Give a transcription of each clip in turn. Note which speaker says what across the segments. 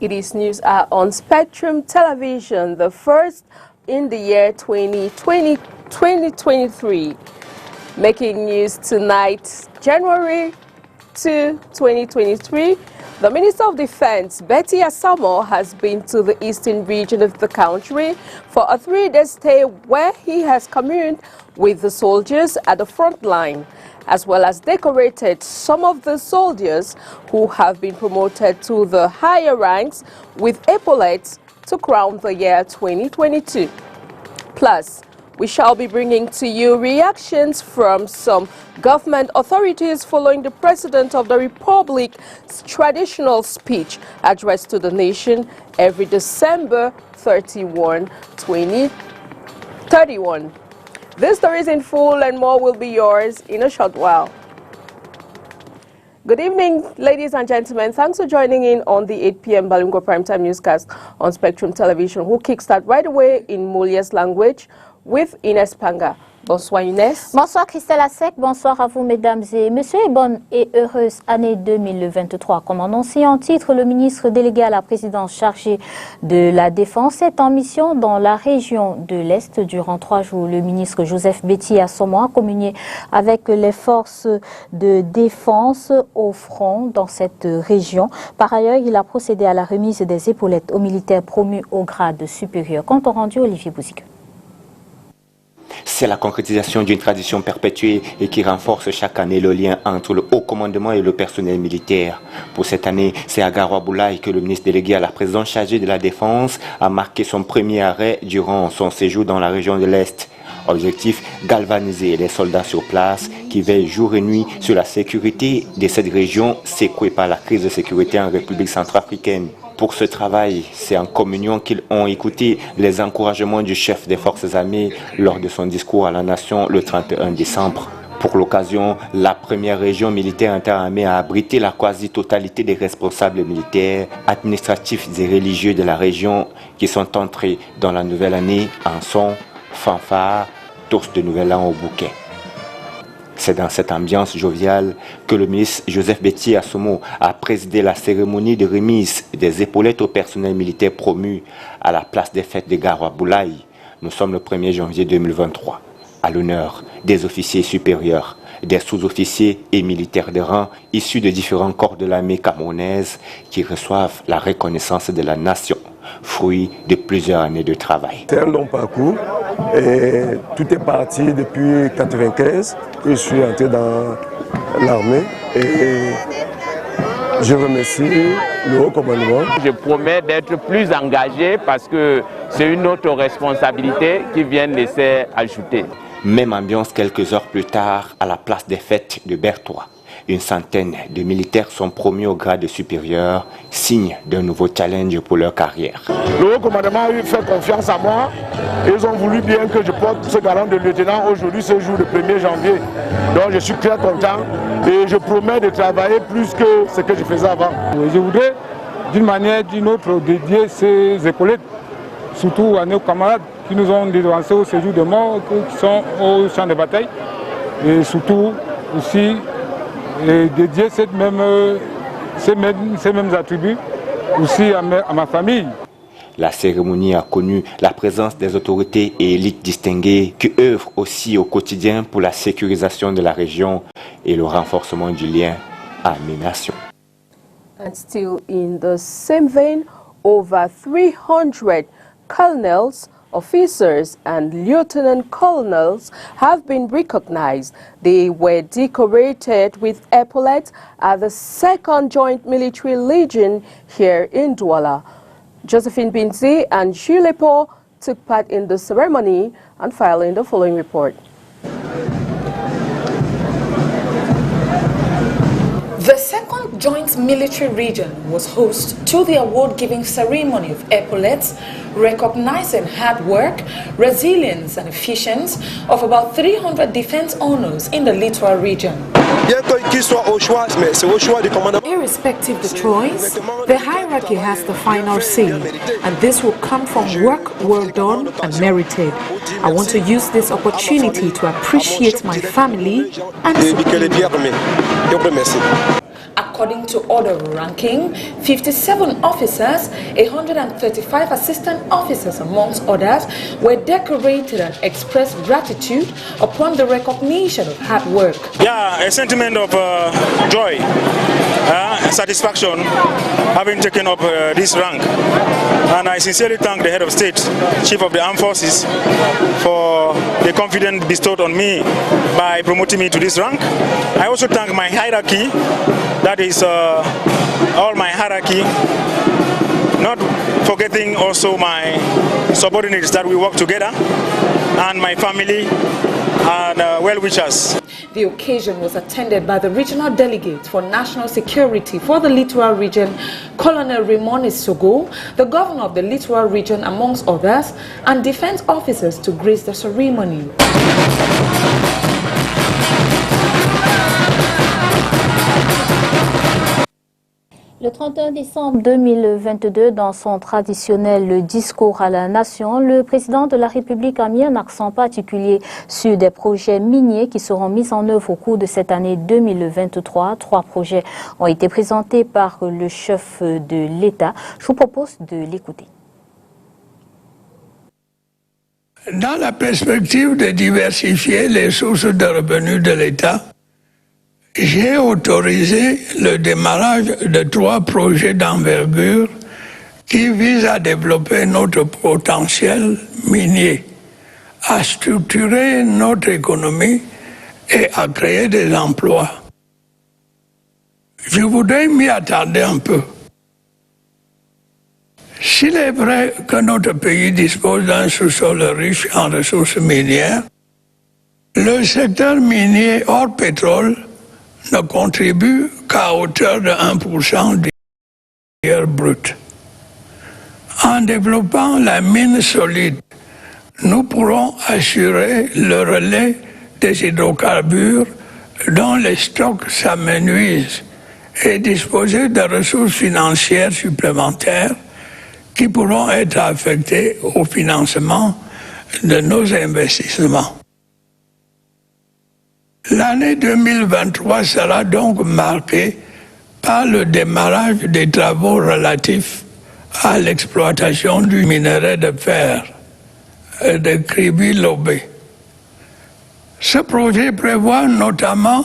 Speaker 1: It is news on Spectrum Television, the first in the year 2023. Making news tonight, January 2, 2023. The Minister of Defense, Betty Asamo, has been to the eastern region of the country for a 3-day stay where he has communed with the soldiers at the front line, as well as decorated some of the soldiers who have been promoted to the higher ranks with epaulets to crown the year 2022. Plus, we shall be bringing to you reactions from some government authorities following the President of the Republic's traditional speech addressed to the nation every December 31, 2031. This story is in full and more will be yours in a short while. Good evening, ladies and gentlemen. Thanks for joining in on the 8 p.m. Balingo Primetime Newscast on Spectrum Television, who kickstart right away in Molière's language with Inès Panga. Bonsoir Inès.
Speaker 2: Bonsoir Christelle Asek, bonsoir à vous mesdames et messieurs et bonne et heureuse année 2023. Comme annoncé en titre, le ministre délégué à la présidence chargé de la Défense est en mission dans la région de l'Est. Durant 3 jours, le ministre Joseph Betty Assomo a communié avec les forces de défense au front dans cette région. Par ailleurs, il a procédé à la remise des épaulettes aux militaires promus au grade supérieur. Compte rendu Olivier Bouzic.
Speaker 3: C'est la concrétisation d'une tradition perpétuée et qui renforce chaque année le lien entre le haut commandement et le personnel militaire. Pour cette année, c'est à Garoua-Boulaye que le ministre délégué à la présidence chargé de la Défense a marqué son premier arrêt durant son séjour dans la région de l'Est. Objectif, galvaniser les soldats sur place qui veillent jour et nuit sur la sécurité de cette région secouée par la crise de sécurité en République centrafricaine. Pour ce travail, c'est en communion qu'ils ont écouté les encouragements du chef des forces armées lors de son discours à la nation le 31 décembre. Pour l'occasion, la première région militaire interarmée a abrité la quasi-totalité des responsables militaires, administratifs et religieux de la région qui sont entrés dans la nouvelle année en son, fanfare, tours de nouvel an au bouquet. C'est dans cette ambiance joviale que le ministre Joseph Betty Assomo a présidé la cérémonie de remise des épaulettes au personnel militaire promu à la place des fêtes de Garoua-Boulaye. Nous sommes le 1er janvier 2023. À l'honneur des officiers supérieurs, des sous-officiers et militaires de rang issus de différents corps de l'armée camerounaise qui reçoivent la reconnaissance de la nation, fruit de plusieurs années de travail.
Speaker 4: C'est un long parcours et tout est parti depuis 1995 que je suis entré dans l'armée et je remercie le haut commandement.
Speaker 5: Je promets d'être plus engagé parce que c'est une autre responsabilité qui vient de laisser ajouter.
Speaker 3: Même ambiance quelques heures plus tard à la place des fêtes de Berthois. Une centaine de militaires sont promus au grade supérieur, signe d'un nouveau challenge pour leur carrière.
Speaker 6: Le haut commandement a eu fait confiance à moi et ils ont voulu bien que je porte ce galon de lieutenant aujourd'hui, ce jour le 1er janvier. Donc je suis très content et je promets de travailler plus que ce que je faisais avant.
Speaker 7: Je voudrais d'une manière ou d'une autre dédier ces épaulettes, surtout à nos camarades qui nous ont dévancés au séjour de mort, qui sont au champ de bataille, et surtout aussi dédier ces mêmes attributs aussi à ma famille.
Speaker 3: La cérémonie a connu la présence des autorités et élites distinguées qui œuvrent aussi au quotidien pour la sécurisation de la région et le renforcement du lien armée-nation.
Speaker 1: And still in the same vein, over 300 colonels, officers and lieutenant colonels have been recognized. They were decorated with epaulets at the 2nd Joint Military Legion here in Douala. Josephine Binzi and Julepo took part in the ceremony and filing the following report.
Speaker 8: The 2nd Joint Military Region was host to the award-giving ceremony of epaulets, recognizing hard work, resilience and efficiency of about 300 defense honors in the littoral region.
Speaker 9: Irrespective of the choice, the hierarchy has the final say, and this will come from work well done and merited. I want to use this opportunity to appreciate my family and
Speaker 8: According to order ranking, 57 officers, 135 assistant officers, amongst others, were decorated and expressed gratitude upon the recognition of hard work.
Speaker 10: Yeah, a sentiment of joy, satisfaction, having taken up this rank. And I sincerely thank the Head of State, Chief of the Armed Forces, for the confidence bestowed on me by promoting me to this rank. I also thank my hierarchy, that is all my hierarchy, not forgetting also my subordinates that we work together, and my family and well-wishers.
Speaker 8: The occasion was attended by the regional delegate for national security for the Littoral region, Colonel Raymond Sogo, the governor of the Littoral region, amongst others, and defense officers to grace the ceremony.
Speaker 2: Le 31 décembre 2022, dans son traditionnel discours à la nation, le président de la République a mis un accent particulier sur des projets miniers qui seront mis en œuvre au cours de cette année 2023. 3 projets ont été présentés par le chef de l'État. Je vous propose de l'écouter.
Speaker 11: Dans la perspective de diversifier les sources de revenus de l'État, j'ai autorisé le démarrage de 3 projets d'envergure qui visent à développer notre potentiel minier, à structurer notre économie et à créer des emplois. Je voudrais m'y attarder un peu. S'il est vrai que notre pays dispose d'un sous-sol riche en ressources minières, le secteur minier hors pétrole ne contribue qu'à hauteur de 1% du PIB brut. En développant la mine solide, nous pourrons assurer le relais des hydrocarbures dont les stocks s'amenuisent et disposer de ressources financières supplémentaires qui pourront être affectées au financement de nos investissements. L'année 2023 sera donc marquée par le démarrage des travaux relatifs à l'exploitation du minerai de fer de Kribi-Lobé. Ce projet prévoit notamment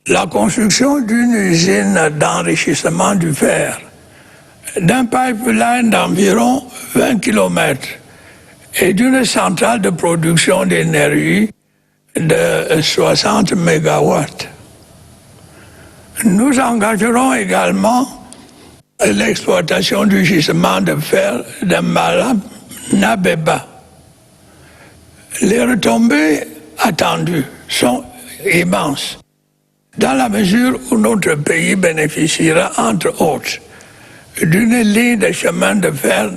Speaker 11: la construction d'une usine d'enrichissement du fer, d'un pipeline d'environ 20 km et d'une centrale de production d'énergie de 60 MW. Nous engagerons également l'exploitation du gisement de fer de Malab-Nabeba. Les retombées attendues sont immenses, dans la mesure où notre pays bénéficiera, entre autres, d'une ligne de chemin de fer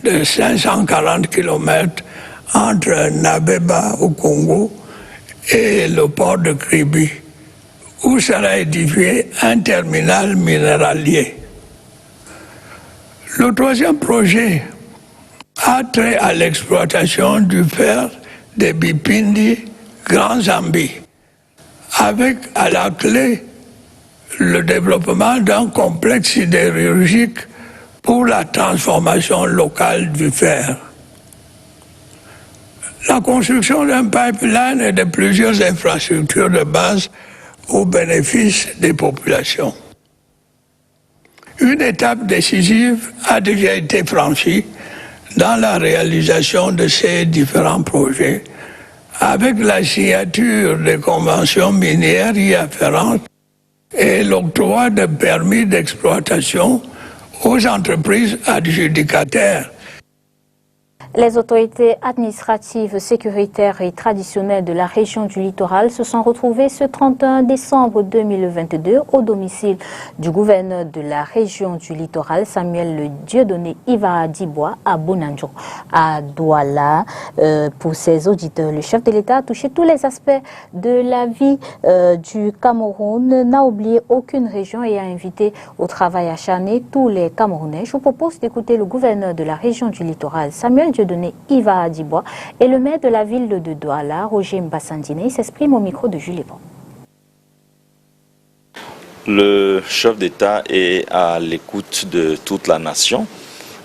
Speaker 11: de 540 km entre Nabeba au Congo et le port de Kribi, où sera édifié un terminal minéralier. Le 3e projet a trait à l'exploitation du fer de Bipindi, Grand Zambie, avec à la clé le développement d'un complexe sidérurgique pour la transformation locale du fer. La construction d'un pipeline et de plusieurs infrastructures de base au bénéfice des populations. Une étape décisive a déjà été franchie dans la réalisation de ces différents projets, avec la signature des conventions minières y afférentes et l'octroi de permis d'exploitation aux entreprises adjudicataires.
Speaker 2: Les autorités administratives, sécuritaires et traditionnelles de la région du littoral se sont retrouvées ce 31 décembre 2022 au domicile du gouverneur de la région du littoral, Samuel Dieudonné Iva Dibois, à Bonanjo, à Douala. Pour ses auditeurs, le chef de l'État a touché tous les aspects de la vie du Cameroun, n'a oublié aucune région et a invité au travail acharné tous les Camerounais. Je vous propose d'écouter le gouverneur de la région du littoral, Samuel Dieudonné Iva Dibois, et le maire de la ville de Douala, Roger Mbassandine, s'exprime au micro de Julie Bon.
Speaker 12: Le chef d'État est à l'écoute de toute la nation.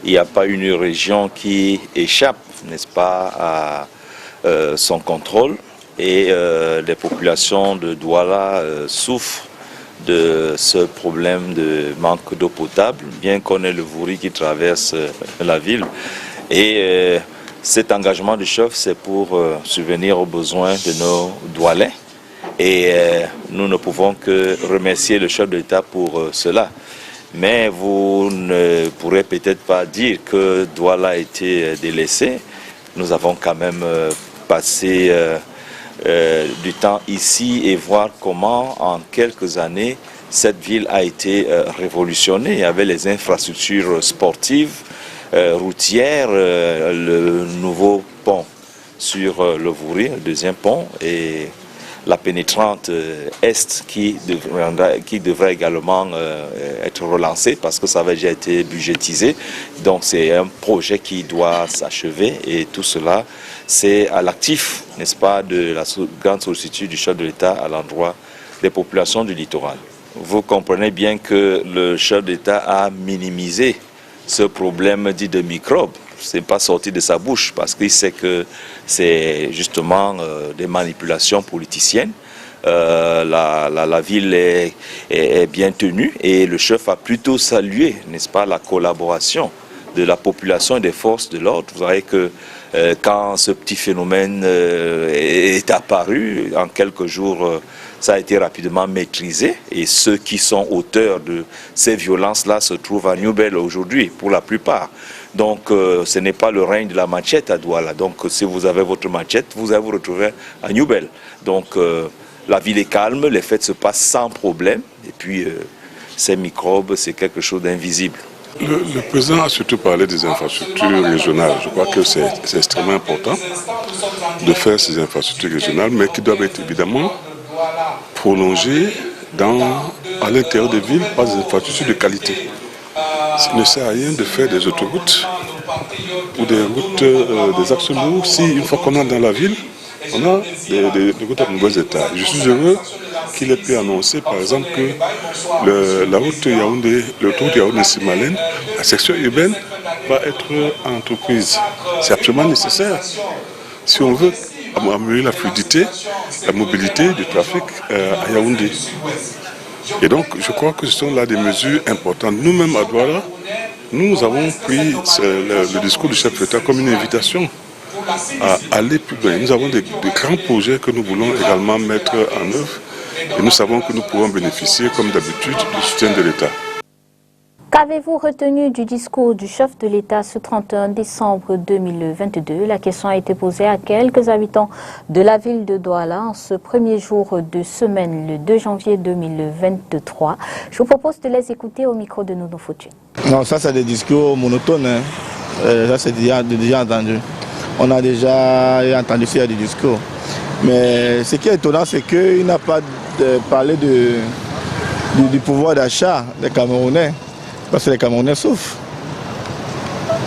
Speaker 12: Il n'y a pas une région qui échappe, n'est-ce pas, à son contrôle. Et les populations de Douala souffrent de ce problème de manque d'eau potable, bien qu'on ait le Vouri qui traverse la ville. Et cet engagement du chef, c'est pour subvenir aux besoins de nos Doualais. Et nous ne pouvons que remercier le chef de l'État pour cela. Mais vous ne pourrez peut-être pas dire que Douala a été délaissé. Nous avons quand même passé du temps ici et voir comment en quelques années cette ville a été révolutionnée. Il y avait les infrastructures sportives, routières, le nouveau pont sur le Vouri, le deuxième pont, et la pénétrante Est qui devrait également être relancée parce que ça avait déjà été budgétisé. Donc c'est un projet qui doit s'achever et tout cela c'est à l'actif, n'est-ce pas, de la grande sollicitude du chef de l'État à l'endroit des populations du littoral. Vous comprenez bien que le chef d'État a minimisé ce problème dit de microbes. Ce n'est pas sorti de sa bouche parce qu'il sait que c'est justement des manipulations politiciennes. La ville est bien tenue et le chef a plutôt salué, n'est-ce pas, la collaboration de la population et des forces de l'ordre. Vous voyez que quand ce petit phénomène est apparu, en quelques jours, ça a été rapidement maîtrisé et ceux qui sont auteurs de ces violences-là se trouvent à Newbel aujourd'hui, pour la plupart. Donc ce n'est pas le règne de la machette à Douala. Donc si vous avez votre machette, vous allez vous retrouver à Newbel. Donc la ville est calme, les fêtes se passent sans problème. Et puis ces microbes, c'est quelque chose d'invisible.
Speaker 13: Le président a surtout parlé des infrastructures régionales. Je crois que c'est extrêmement important de faire ces infrastructures régionales, mais qui doivent être évidemment prolongées à l'intérieur des villes par des infrastructures de qualité. Il ne sert à rien de faire des autoroutes ou des routes, des axes lourds si une fois qu'on entre dans la ville, on a des routes à nombreux états. Je suis heureux qu'il ait pu annoncer par exemple que la route Yaoundé, l'autoroute Yaoundé-Simalène, la section urbaine va être entreprise. C'est absolument nécessaire si on veut améliorer la fluidité, la mobilité du trafic à Yaoundé. Et donc, je crois que ce sont là des mesures importantes. Nous-mêmes à Douala, nous avons pris le discours du chef de l'État comme une invitation à aller plus loin. Nous avons de grands projets que nous voulons également mettre en œuvre et nous savons que nous pourrons bénéficier, comme d'habitude, du soutien de l'État.
Speaker 2: Qu'avez-vous retenu du discours du chef de l'État ce 31 décembre 2022? La question a été posée à quelques habitants de la ville de Douala en ce premier jour de semaine, le 2 janvier 2023. Je vous propose de les écouter au micro de Nono Fortune.
Speaker 14: Non, ça c'est des discours monotones. Hein. Ça c'est déjà entendu. On a déjà entendu faire des discours. Mais ce qui est étonnant, c'est qu'il n'a pas parlé du pouvoir d'achat des Camerounais. Parce que les Camerounais souffrent.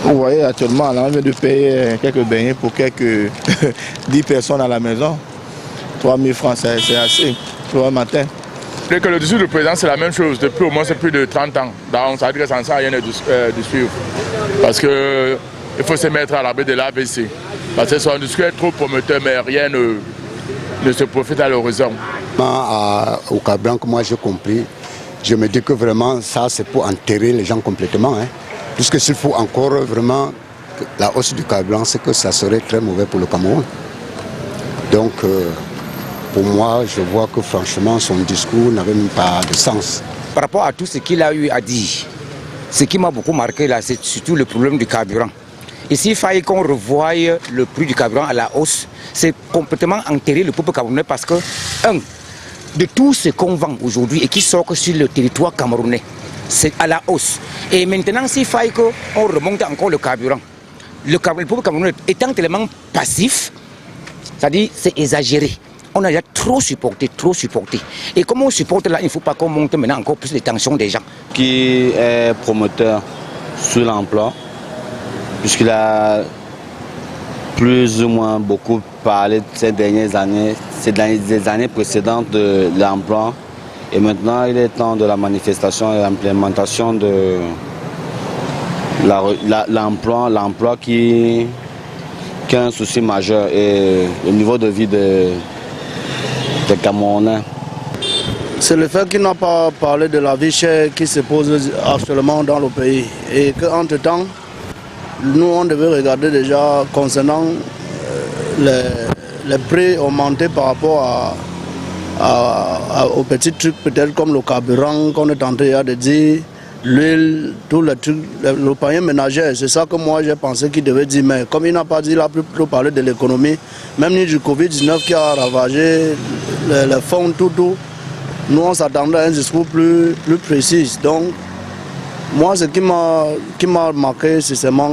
Speaker 14: Vous voyez, actuellement, on vient de payer quelques beignets pour quelques 10 personnes à la maison. 3 000 francs, c'est assez pour un matin.
Speaker 6: Dès que le discours du président, c'est la même chose. Depuis au moins plus de 30 ans. Donc ça veut dire que ça ne sert à rien de suivre. Parce qu'il faut se mettre à l'abri de l'AVC. Parce que son discours est trop prometteur, mais rien ne se profite à l'horizon.
Speaker 15: Au Cablan, que moi j'ai compris, je me dis que vraiment ça c'est pour enterrer les gens complètement. Hein. Puisque s'il faut encore vraiment la hausse du carburant, c'est que ça serait très mauvais pour le Cameroun. Donc pour moi, je vois que franchement son discours n'avait même pas de sens.
Speaker 16: Par rapport à tout ce qu'il a eu à dire, ce qui m'a beaucoup marqué là, c'est surtout le problème du carburant. Et s'il fallait qu'on revoie le prix du carburant à la hausse, c'est complètement enterrer le peuple camerounais parce que, de tout ce qu'on vend aujourd'hui et qui sort sur le territoire camerounais, c'est à la hausse. Et maintenant, s'il fallait qu'on remonte encore le carburant, le peuple camerounais étant tellement passif, c'est-à-dire c'est exagéré. On a déjà trop supporté. Et comme on supporte là, il ne faut pas qu'on monte maintenant encore plus les tensions des gens.
Speaker 17: Qui est promoteur sur l'emploi, puisqu'il a plus ou moins beaucoup parlé ces dernières années, des années précédentes de l'emploi Et maintenant, il est temps de la manifestation et l'implémentation de l'emploi qui est un souci majeur et le niveau de vie des Camerounais.
Speaker 18: C'est le fait qu'il n'a pas parlé de la vie chère qui se pose actuellement dans le pays et qu'entre-temps, nous on devait regarder déjà concernant les prix augmentés par rapport aux petits trucs peut-être comme le carburant qu'on est en train de dire, l'huile, tous les trucs, le panier ménager, c'est ça que moi j'ai pensé qu'il devait dire, mais comme il n'a pas dit, il a plutôt parlé de l'économie, même ni du Covid-19 qui a ravagé les fonds, tout. Nous, on s'attendait à un discours plus précis. Donc, moi, ce qui m'a marqué, c'est seulement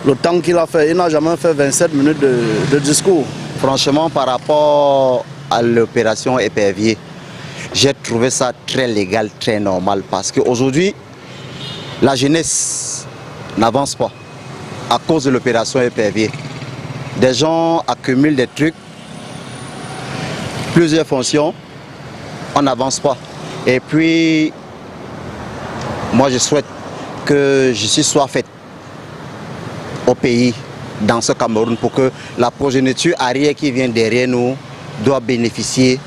Speaker 18: le temps qu'il a fait. Il n'a jamais fait 27 minutes de discours.
Speaker 19: Franchement, par rapport à l'opération épervier, j'ai trouvé ça très légal, très normal. Parce qu'aujourd'hui, la jeunesse n'avance pas à cause de l'opération épervier. Des gens accumulent des trucs, plusieurs fonctions. On n'avance pas. Et puis, moi je souhaite que justice soit faite au pays, dans ce Cameroun, pour que la progéniture arrière qui vient derrière nous doit bénéficier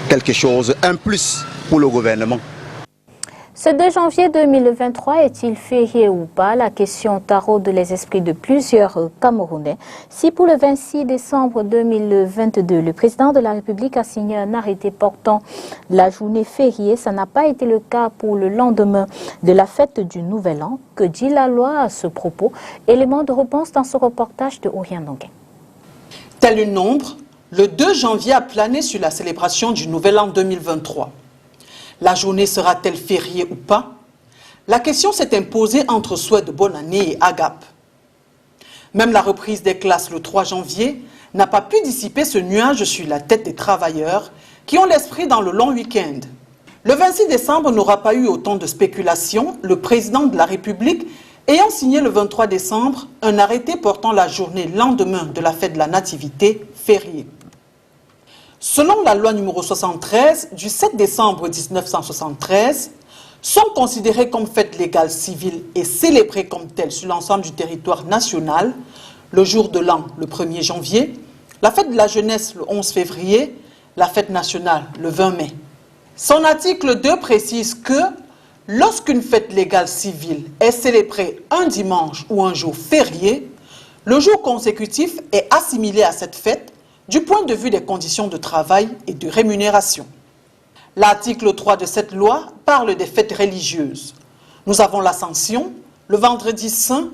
Speaker 19: quelque chose, un plus pour le gouvernement.
Speaker 2: Ce 2 janvier 2023 est-il férié ou pas? La question taraude les esprits de plusieurs Camerounais. Si pour le 26 décembre 2022, le président de la République a signé un arrêté portant la journée fériée, ça n'a pas été le cas pour le lendemain de la fête du Nouvel An. Que dit la loi à ce propos? Élément de réponse dans ce reportage de Orient Donguin.
Speaker 20: Tel une ombre, le 2 janvier a plané sur la célébration du Nouvel An 2023. La journée sera-t-elle fériée ou pas? La question s'est imposée entre souhait de bonne année et agape. Même la reprise des classes le 3 janvier n'a pas pu dissiper ce nuage sur la tête des travailleurs qui ont l'esprit dans le long week-end. Le 26 décembre n'aura pas eu autant de spéculations, le président de la République ayant signé le 23 décembre un arrêté portant la journée lendemain de la fête de la Nativité fériée. Selon la loi numéro 73 du 7 décembre 1973, sont considérées comme fêtes légales civiles et célébrées comme telles sur l'ensemble du territoire national, le jour de l'an, le 1er janvier, la fête de la jeunesse, le 11 février, la fête nationale, le 20 mai. Son article 2 précise que lorsqu'une fête légale civile est célébrée un dimanche ou un jour férié, le jour consécutif est assimilé à cette fête du point de vue des conditions de travail et de rémunération. L'article 3 de cette loi parle des fêtes religieuses. Nous avons l'Ascension, le Vendredi Saint,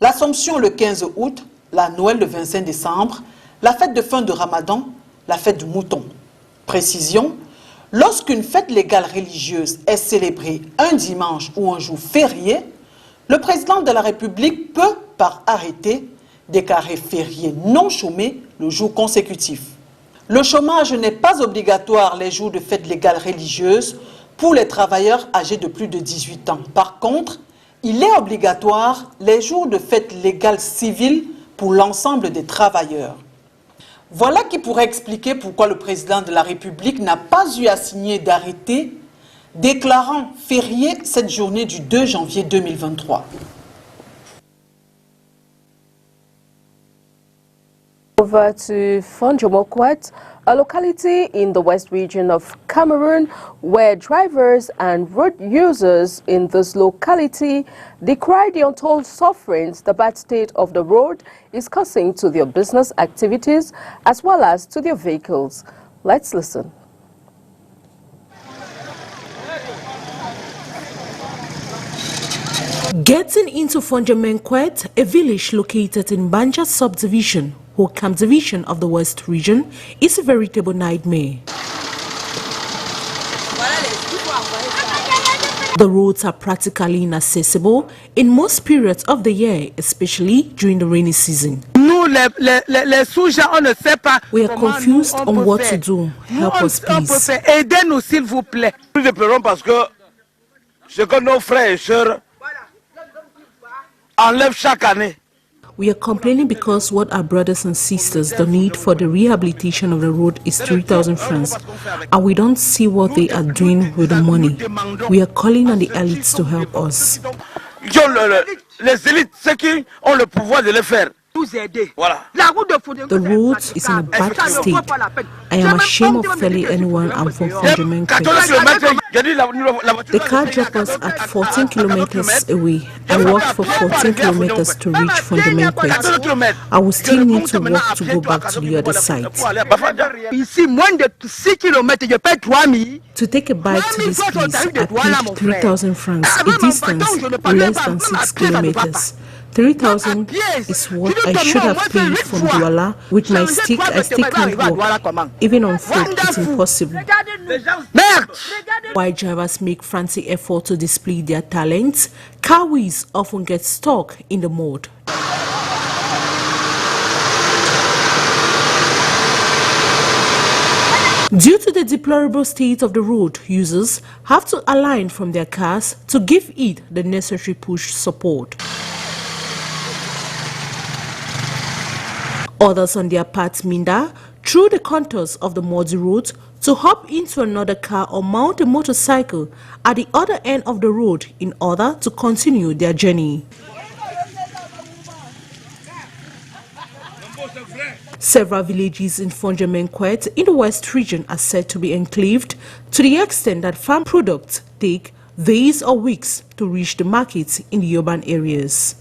Speaker 20: l'Assomption le 15 août, la Noël le 25 décembre, la fête de fin de Ramadan, la fête du Mouton. Précision, lorsqu'une fête légale religieuse est célébrée un dimanche ou un jour férié, le président de la République peut, par arrêté, déclarer férié non chômé le jour consécutif. Le chômage n'est pas obligatoire les jours de fêtes légales religieuses pour les travailleurs âgés de plus de 18 ans. Par contre, il est obligatoire les jours de fêtes légales civiles pour l'ensemble des travailleurs. Voilà qui pourrait expliquer pourquoi le président de la République n'a pas eu à signer d'arrêté déclarant férié cette journée du 2 janvier 2023.
Speaker 1: Over to Fonjomokwet, a locality in the west region of Cameroon, where drivers and road users in this locality decry the untold sufferings the bad state of the road is causing to their business activities as well as to their vehicles. Let's listen.
Speaker 9: Getting into Fonjomenkwet, a village located in Banja subdivision, Hokam division of the West region, is a veritable nightmare. The roads are practically inaccessible in most periods of the year, especially during the rainy season. We are confused on what to do. Help us, please.
Speaker 21: Aidez-nous, s'il vous plaît. Nous déplorons parce que ce que nos frères et sœurs enlèvent chaque année.
Speaker 9: We are complaining because what our brothers and sisters donate for the rehabilitation of the road is 3,000 francs, and we don't see what they are doing with the money. We are calling on the elites to help us.
Speaker 21: Les élites, ceux qui ont le pouvoir de le faire.
Speaker 9: The road is in a bad state. I am ashamed of telling anyone I'm from Fongemenkwet. The car dropped us at 14 kilometers away. I walked for 14 kilometers to reach Fongemenkwet. I will still need to walk to go back to the other side. To take a bike to this place, I paid 3,000 francs, a distance less than 6 kilometers. 3,000 is what I should have paid from Douala. With my stick, I still can't walk. Even on foot, it's impossible. While drivers make frantic effort to display their talents, car wheels often get stuck in the mud. Due to the deplorable state of the road, users have to align from their cars to give it the necessary push support. Others on their part minda through the contours of the muddy road to hop into another car or mount a motorcycle at the other end of the road in order to continue their journey. Several villages in Fongemenkwet in the West region are said to be enclaved to the extent that farm products take days or weeks to reach the markets in the urban areas.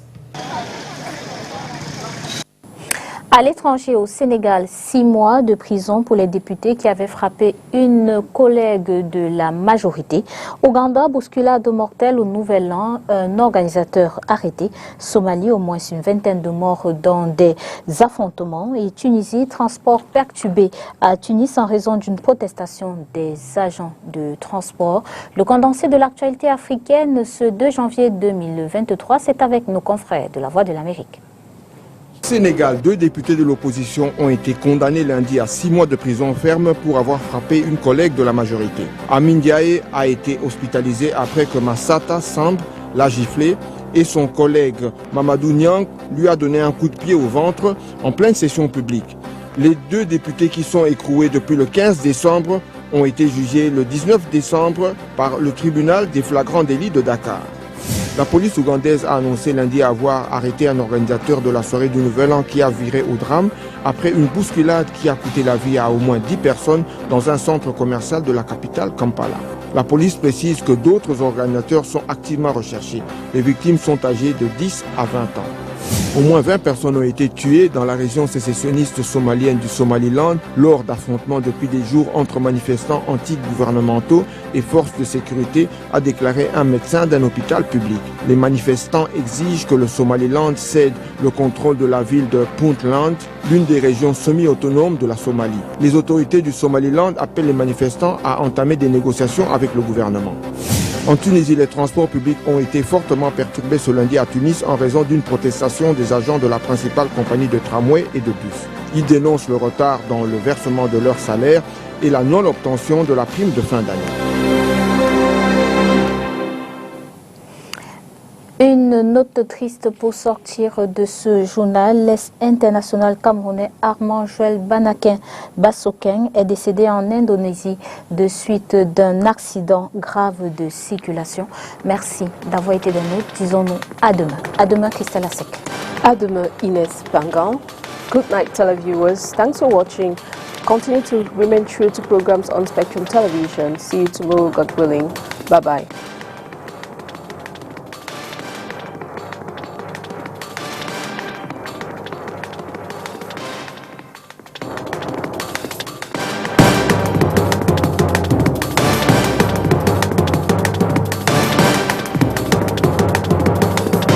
Speaker 2: À l'étranger, au Sénégal, 6 mois de prison pour les députés qui avaient frappé une collègue de la majorité. Ouganda, bousculade mortelle au Nouvel An, un organisateur arrêté. Somalie, au moins une vingtaine de morts dans des affrontements. Et Tunisie, transport perturbé à Tunis en raison d'une protestation des agents de transport. Le condensé de l'actualité africaine ce 2 janvier 2023, c'est avec nos confrères de La Voix de l'Amérique.
Speaker 4: Au Sénégal, 2 députés de l'opposition ont été condamnés lundi à 6 mois de prison ferme pour avoir frappé une collègue de la majorité. Amin Diaye a été hospitalisé après que Massata Samb l'a giflé et son collègue Mamadou Niang lui a donné un coup de pied au ventre en pleine session publique. Les 2 députés qui sont écroués depuis le 15 décembre ont été jugés le 19 décembre par le tribunal des flagrants délits de Dakar. La police ougandaise a annoncé lundi avoir arrêté un organisateur de la soirée du Nouvel An qui a viré au drame après une bousculade qui a coûté la vie à au moins 10 personnes dans un centre commercial de la capitale Kampala. La police précise que d'autres organisateurs sont activement recherchés. Les victimes sont âgées de 10 à 20 ans. Au moins 20 personnes ont été tuées dans la région sécessionniste somalienne du Somaliland lors d'affrontements depuis des jours entre manifestants anti-gouvernementaux et forces de sécurité, a déclaré un médecin d'un hôpital public. Les manifestants exigent que le Somaliland cède le contrôle de la ville de Puntland, l'une des régions semi-autonomes de la Somalie. Les autorités du Somaliland appellent les manifestants à entamer des négociations avec le gouvernement. En Tunisie, les transports publics ont été fortement perturbés ce lundi à Tunis en raison d'une protestation des agents de la principale compagnie de tramway et de bus. Ils dénoncent le retard dans le versement de leur salaire et la non-obtention de la prime de fin d'année.
Speaker 2: Une note triste pour sortir de ce journal. L'international camerounais Armand Joël Banakin Bassokeng est décédé en Indonésie de suite d'un accident grave de circulation. Merci d'avoir été des nôtres. Disons-nous à demain. À demain, Christelle Asek.
Speaker 1: À demain, Inès Pangan. Good night, televiewers. Thanks for watching. Continue to remain true to programs on Spectrum Television. See you tomorrow, God willing. Bye-bye.